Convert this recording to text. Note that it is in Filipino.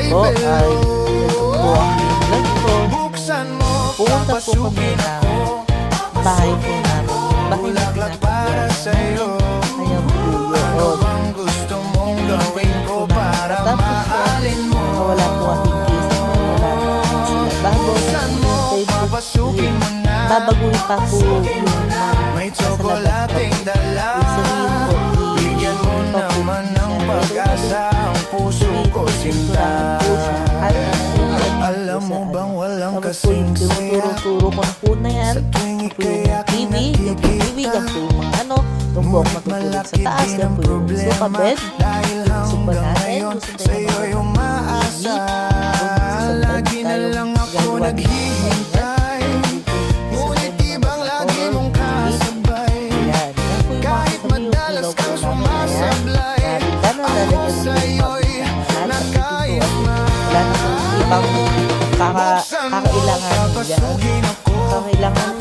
po ay ito po ang vlog ko. Pumunta po kami ng bahay po namin. Bahay na pinapagyan. Kaya po yun. Hindi po na tapos po. Wala po ating kisip. Wala po sila bago. Babaguhin pa po yung sa labas pa po. Sabihin po, bigyan mo naman ng pag-asa ang puso ko sinta. Alam mo bang walang kasing saya turo ko na po na yan. sa tuwing Yan po ika'y yung aking TV, yan po yung TV, yan po yung mga ano, tumbok matutulog sa taas, yan po yung sofa bed. dahil Sofa hanggang natin, ngayon gusto tayo sa'yo'y umaasa. Lagi na lang ako naghihintay, ngunit ibang lagi mong kasabay. Yan, yan po yung mga Kahit sabi yung madalas ilaw po kang namin. sumasablay, Yan, sana ako lalagyan mo sa'yo'y nakayos na. wala na po ibang kakailangan dyan. Papasukin ako Kakailangan